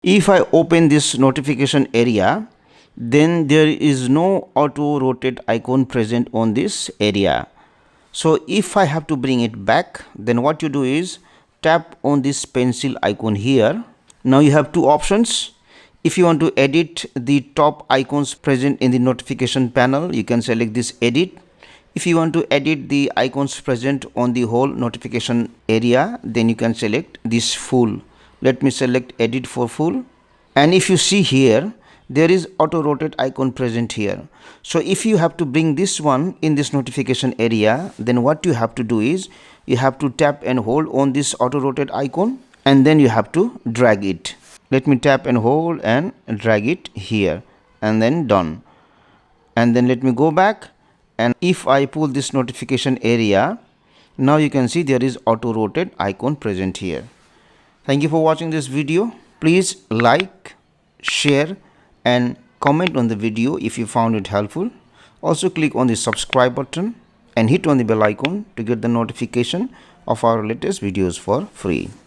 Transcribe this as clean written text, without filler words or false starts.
If I open this notification area, then there is no auto rotate icon present on this area. So if I have to bring it back, then what you do is tap on this pencil icon here. Now you have two options. If you want to edit the top icons present in the notification panel, you can select this edit. If you want to edit the icons present on the whole notification area, then you can select this full. Let me select edit for full. And if you see here, there is auto rotate icon present here. So if you have to bring this one in this notification area, then what you have to do is you have to tap and hold on this auto rotate icon, and then you have to drag it. Let me tap and hold and drag it here, and then done. And then let me go back, and if I pull this notification area, now you can see there is auto rotate icon present here. Thank you for watching this video. Please like, share and comment on the video if you found it helpful. Also click on the subscribe button and hit on the bell icon to get the notification of our latest videos for free.